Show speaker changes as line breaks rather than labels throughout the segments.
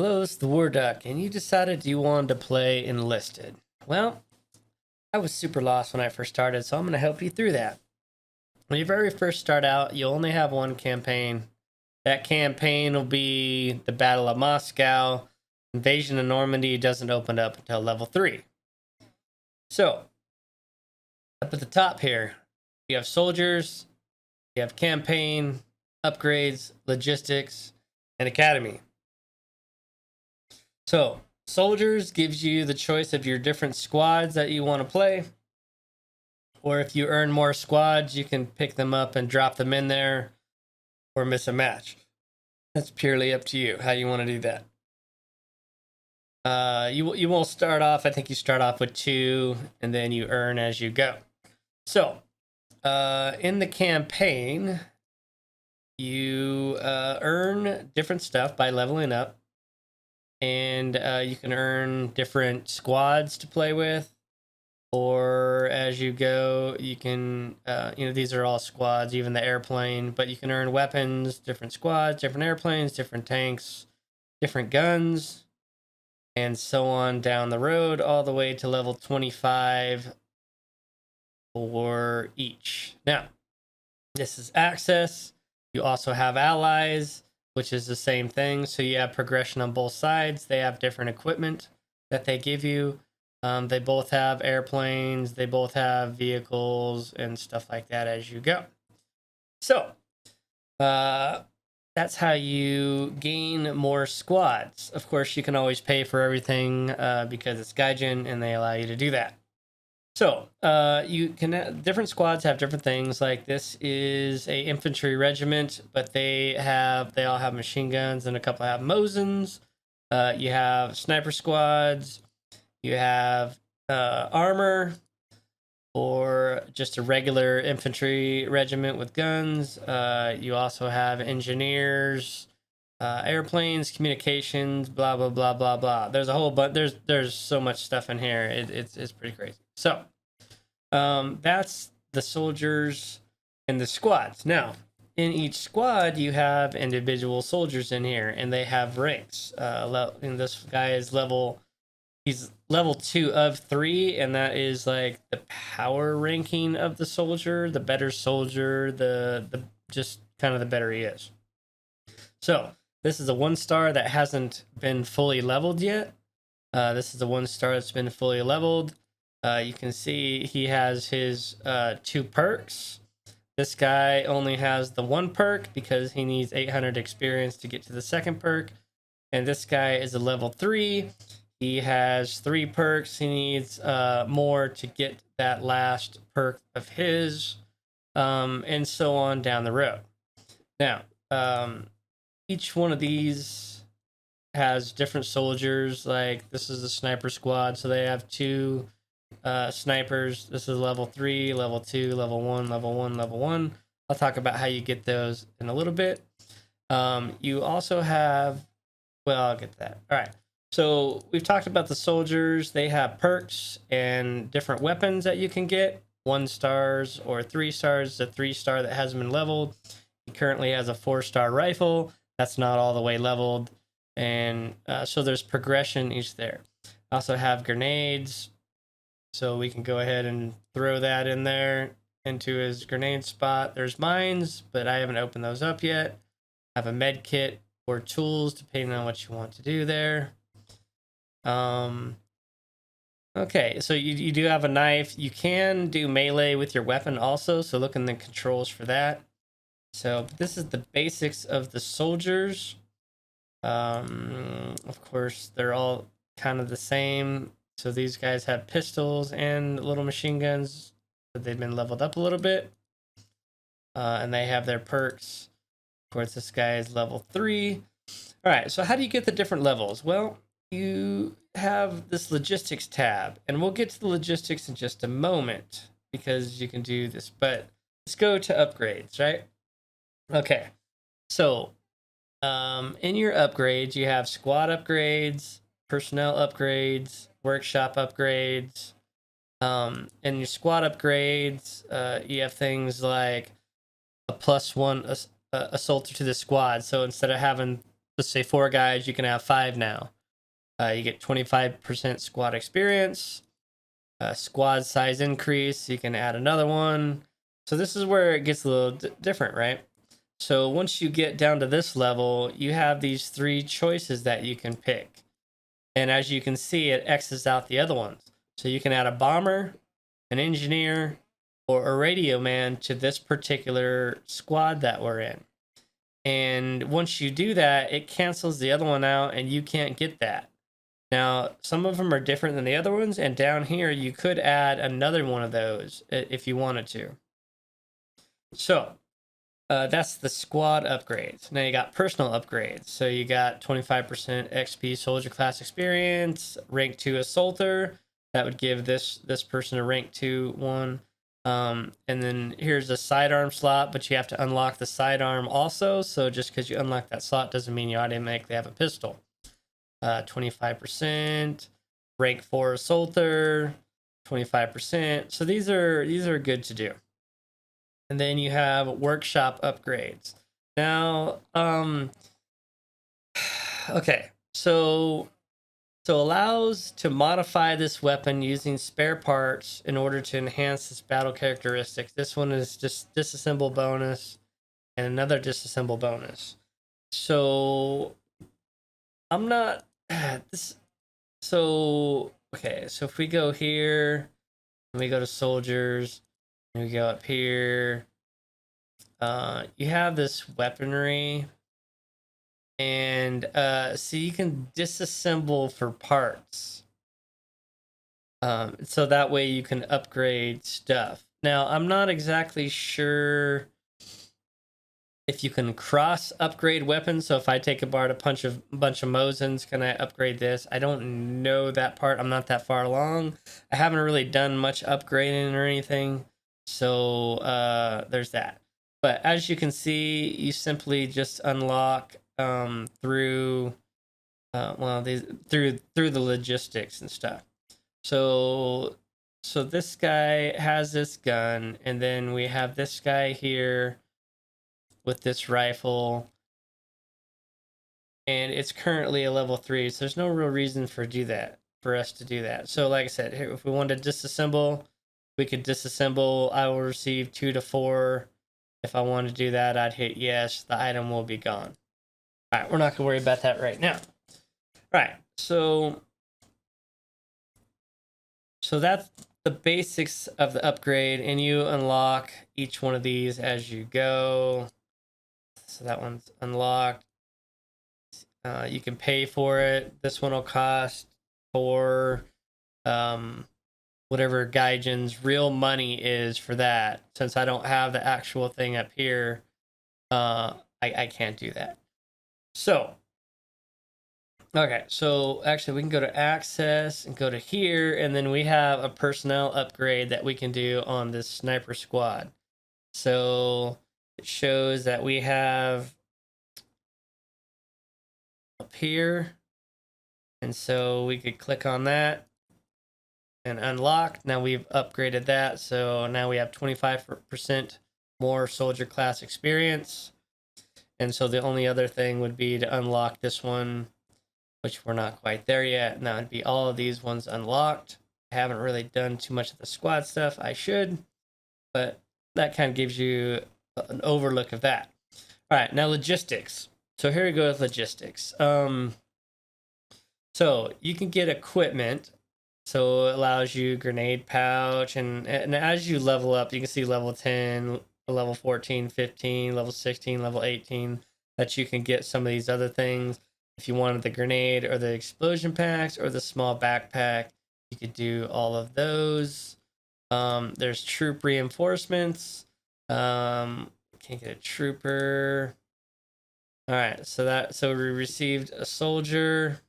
Hello, it's the War Duck, and you decided you wanted to play Enlisted. Well, I was super lost when I first started, so I'm going to help you through that. When you very first start out, you'll only have one campaign. That campaign will be the Battle of Moscow. Invasion of Normandy doesn't open up until level 3. So, up at the top here, you have soldiers, you have campaign, upgrades, logistics, and academy. So, soldiers gives you the choice of your different squads that you want to play. Or if you earn more squads, you can pick them up and drop them in there or miss a match. That's purely up to you how you want to do that. You will start off, I think you start off with 2 and then you earn as you go. So, in the campaign, you earn different stuff by leveling up. And you can earn different squads to play with, or as you go you can these are all squads, even the airplane, but you can earn weapons, different squads, different airplanes, different tanks, different guns, and so on down the road all the way to level 25 for each. Now, this is access. You also have allies, which is the same thing. So you have progression on both sides. They have different equipment that they give you. They both have airplanes. They both have vehicles and stuff like that as you go. So that's how you gain more squads. Of course, you can always pay for everything because it's Gaijin and they allow you to do that. So, you can different squads have different things. Like this is a infantry regiment, but they all have machine guns and a couple have Mosins. You have sniper squads. You have armor, or just a regular infantry regiment with guns. You also have engineers, airplanes, communications, blah blah blah blah blah. There's a whole bunch. There's so much stuff in here. It's pretty crazy. So, that's the soldiers and the squads. Now, in each squad, you have individual soldiers in here, and they have ranks. And this guy is he's level 2 of 3, and that is like the power ranking of the soldier. The better soldier, the just kind of the better he is. So, this is a 1-star that hasn't been fully leveled yet. This is the 1-star that's been fully leveled. You can see he has his 2 perks. This guy only has the 1 perk because he needs 800 experience to get to the 2nd perk. And this guy is a level 3. He has 3 perks. He needs more to get that last perk of his, and so on down the road. Now, each one of these has different soldiers. Like this is the sniper squad, so they have 2 snipers. This is level 3, level 2, level 1, level 1, level 1. I'll talk about how you get those in a little bit. You also have, well, I'll get to that. All right. So we've talked about the soldiers. They have perks and different weapons that you can get. 1 stars or 3 stars. The 3-star that hasn't been leveled. He currently has a 4-star rifle. That's not all the way leveled. And so there's progression each there. Also have grenades. So we can go ahead and throw that in there into his grenade spot. There's mines, but I haven't opened those up yet. I have a med kit or tools, depending on what you want to do there. Okay, so you do have a knife. You can do melee with your weapon also, so look in the controls for that. So this is the basics of the soldiers. Of course, they're all kind of the same. So these guys have pistols and little machine guns, but they've been leveled up a little bit. And they have their perks. Of course, this guy is level 3. All right, so how do you get the different levels? Well, you have this logistics tab, and we'll get to the logistics in just a moment because you can do this, but let's go to upgrades, right? Okay, so in your upgrades, you have squad upgrades, personnel upgrades, workshop upgrades. In your squad upgrades, you have things like a +1 assaulter to the squad. So instead of having let's say 4 guys, you can have 5 now. You get 25% squad experience, squad size increase. You can add another one. So this is where it gets a little different, right? So once you get down to this level, you have these 3 choices that you can pick. And as you can see, it X's out the other ones. So you can add a bomber, an engineer, or a radio man to this particular squad that we're in. And once you do that, it cancels the other one out and you can't get that. Now, some of them are different than the other ones, and down here you could add another one of those if you wanted to. So that's the squad upgrades. Now you got personal upgrades. So you got 25% XP soldier class experience, rank 2 assaulter. That would give this person a rank 2 one. And then here's a sidearm slot, but you have to unlock the sidearm also. So just because you unlock that slot doesn't mean you automatically have a pistol. 25%, rank 4 assaulter, 25%. So these are good to do. And then you have workshop upgrades. Now, okay, so allows to modify this weapon using spare parts in order to enhance its battle characteristics. This one is just disassemble bonus and another disassemble bonus. So I'm not this. So okay, so if we go here and we go to soldiers and we go up here, you have this weaponry, and so you can disassemble for parts. So that way you can upgrade stuff. Now I'm not exactly sure if you can cross upgrade weapons. So if I take apart a bunch of Mosins, can I upgrade this? I don't know that part. I'm not that far along. I haven't really done much upgrading or anything. So there's that. But as you can see, you simply just unlock through through the logistics and stuff. So this guy has this gun, and then we have this guy here with this rifle, and it's currently a level 3, so there's no real reason for us to do that. So like I said, here, if we wanted to disassemble, we could disassemble. I will receive 2 to 4. If I want to do that, I'd hit yes. The item will be gone. All right, we're not gonna worry about that right now. All right, so that's the basics of the upgrade, and you unlock each one of these as you go. So that one's unlocked. You can pay for it. This one will cost for whatever Gaijin's real money is for that. Since I don't have the actual thing up here, I can't do that. So, okay, so actually we can go to access and go to here, and then we have a personnel upgrade that we can do on this sniper squad. So it shows that we have up here, and so we could click on that and unlock. Now we've upgraded that, so now we have 25% more soldier class experience. And so the only other thing would be to unlock this one, which we're not quite there yet. And that would be all of these ones unlocked. I haven't really done too much of the squad stuff. I should, but that kind of gives you an overlook of that. All right, now logistics. So here we go with logistics. So you can get equipment. So it allows you grenade pouch, and as you level up, you can see level 10, level 14, 15, level 16, level 18, that you can get some of these other things. If you wanted the grenade or the explosion packs or the small backpack, you could do all of those. There's troop reinforcements. Can't get a trooper. All right, so we received a soldier.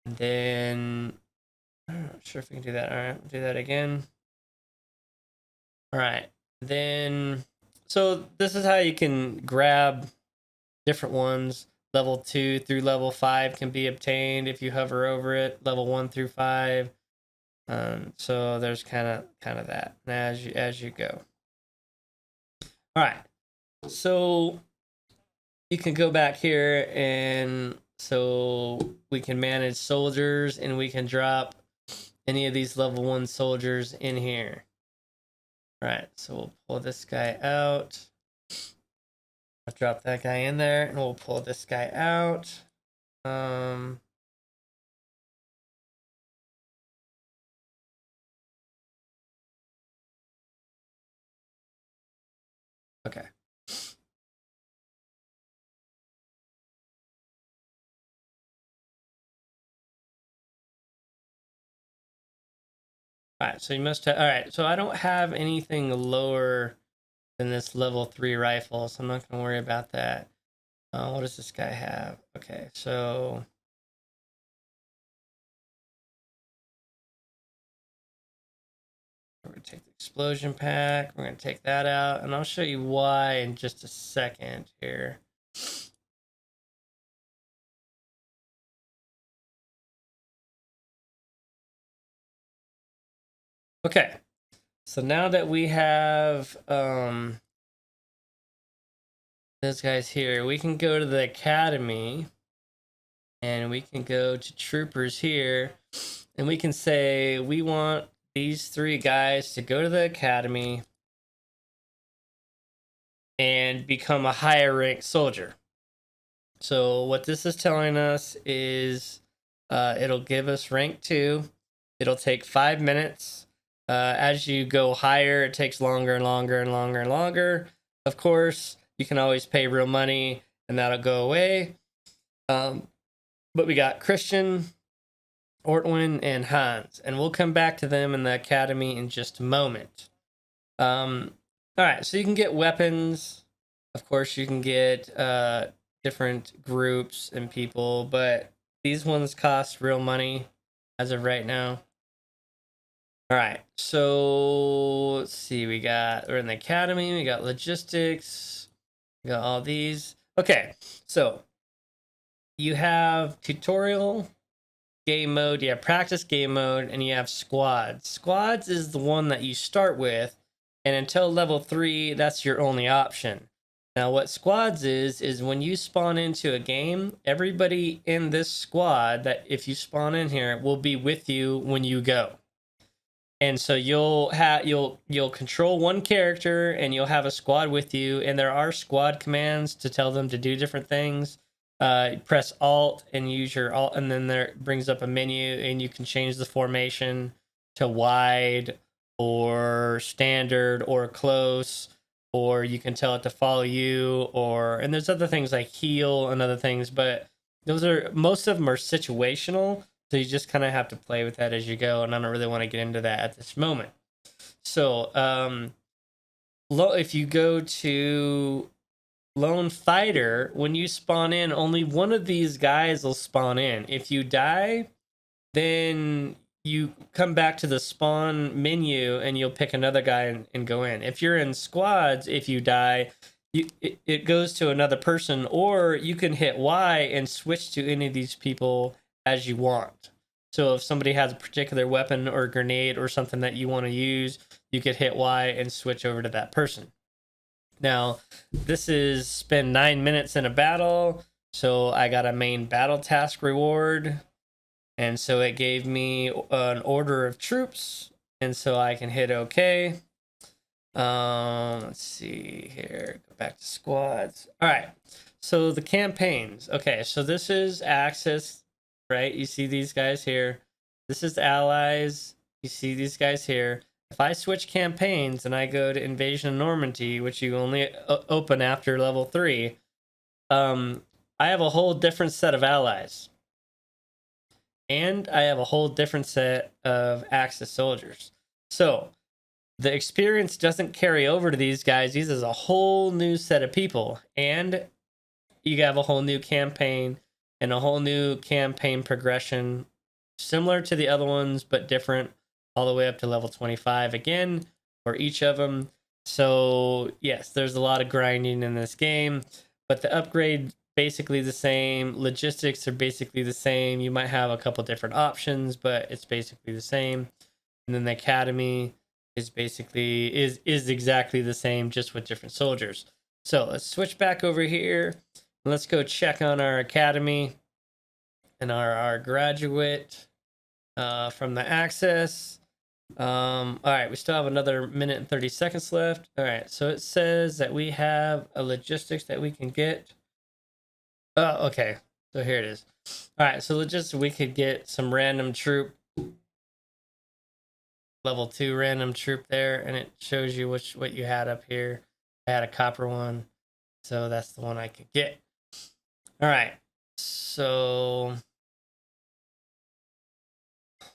And then I'm not sure if we can do that. All right, do that again. All right, then so this is how you can grab different ones. Level 2 through level 5 can be obtained if you hover over it. Level 1 through 5. So there's kind of that as you go. All right. So you can go back here, and so we can manage soldiers, and we can drop any of these level 1 soldiers in here. All right, so we'll pull this guy out. I'll drop that guy in there, and we'll pull this guy out. Okay. All right, so you must have. All right, so I don't have anything lower than this level 3 rifle, so I'm not going to worry about that. What does this guy have? Okay, so we're going to take the explosion pack. We're going to take that out, and I'll show you why in just a second here. Okay, so now that we have those guys here, we can go to the academy, and we can go to troopers here, and we can say we want these 3 guys to go to the academy and become a higher ranked soldier. So what this is telling us is it'll give us rank 2. It'll take 5 minutes. As you go higher, it takes longer and longer and longer and longer. Of course, you can always pay real money, and that'll go away. But we got Christian, Ortwin, and Hans, and we'll come back to them in the academy in just a moment. All right, so you can get weapons. Of course, you can get different groups and people, but these ones cost real money as of right now. All right, so let's see. We're in the academy. We got logistics. We got all these. Okay, so you have tutorial, game mode, you have practice game mode, and you have squads. Squads is the one that you start with, and until level 3, that's your only option. Now, what squads is when you spawn into a game, everybody in this squad that if you spawn in here will be with you when you go. And so you'll control one character, and you'll have a squad with you, and there are squad commands to tell them to do different things. Press Alt and use your Alt, and then there brings up a menu, and you can change the formation to wide or standard or close, or you can tell it to follow you, and there's other things like heal and other things, but most of them are situational. So you just kind of have to play with that as you go, and I don't really want to get into that at this moment. So if you go to Lone Fighter, when you spawn in, only one of these guys will spawn in. If you die, then you come back to the spawn menu, and you'll pick another guy and go in. If you're in squads, if you die, it goes to another person, or you can hit Y and switch to any of these people as you want. So if somebody has a particular weapon or grenade or something that you want to use, you could hit Y and switch over to that person. Now, this is spend 9 minutes in a battle, so I got a main battle task reward, and so it gave me an order of troops, and so I can hit OK. Let's see here. Go back to squads. All right. So the campaigns. Okay, so this is Axis, right? You see these guys here. This is Allies. You see these guys here. If I switch campaigns and I go to Invasion of Normandy, which you only open after level 3, I have a whole different set of allies. And I have a whole different set of Axis soldiers. So the experience doesn't carry over to these guys. These is a whole new set of people, and you have a whole new campaign and a whole new campaign progression, similar to the other ones but different, all the way up to level 25 again for each of them. So yes, there's a lot of grinding in this game, but the upgrade basically the same. Logistics are basically the same. You might have a couple different options, but it's basically the same. And then the academy, is basically is exactly the same, just with different soldiers. So let's switch back over here. Let's go check on our academy and our graduate from the access. All right, we still have another minute and 30 seconds left. All right, so it says that we have a logistics that we can get. Oh, okay. So here it is. All right, so logistics, we could get some random troop, level 2 random troop there, and it shows you what you had up here. I had a copper one, so that's the one I could get. All right, so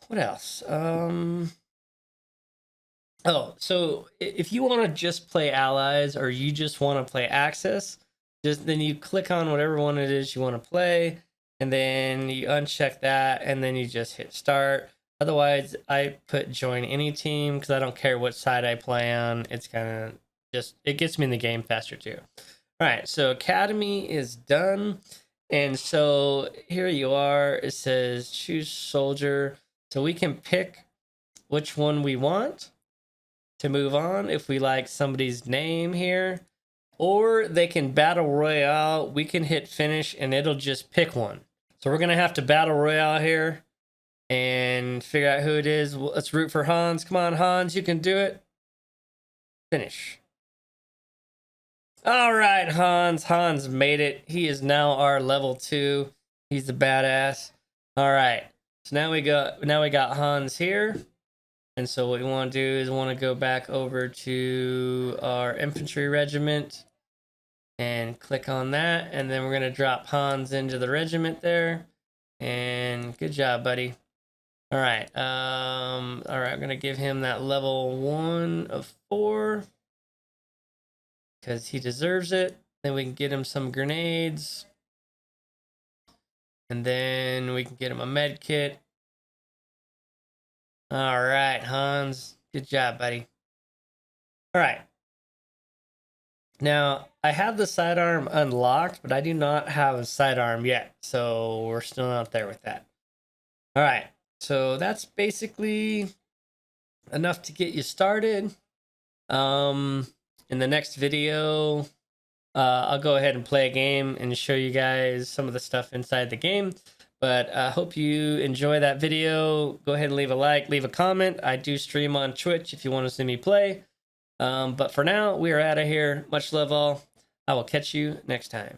what else? Oh, so if you want to just play allies or you just want to play access, just then you click on whatever one it is you want to play, and then you uncheck that, and then you just hit start. Otherwise, I put join any team because I don't care what side I play on. It's kind of just, it gets me in the game faster too. All right, so academy is done. And so here you are. It says choose soldier. So we can pick which one we want to move on if we like somebody's name here, or they can battle royale. We can hit finish and it'll just pick one. So we're gonna have to battle royale here and figure out who it is. Let's root for Hans. Come on, Hans, you can do it. Finish. All right, Hans made it. He is now our level 2. He's the badass. All right, so now we got Hans here. And so what we want to do is want to go back over to our infantry regiment and click on that. And then we're going to drop Hans into the regiment there. And good job, buddy. All right. All right. I'm going to give him that level 1 of 4 because he deserves it. Then we can get him some grenades. And then we can get him a med kit. All right, Hans. Good job, buddy. All right. Now, I have the sidearm unlocked, but I do not have a sidearm yet. So we're still not there with that. All right. So that's basically enough to get you started. In the next video, I'll go ahead and play a game and show you guys some of the stuff inside the game. But I hope you enjoy that video. Go ahead and leave a like, leave a comment. I do stream on Twitch if you want to see me play. But for now, we are out of here. Much love all. I will catch you next time.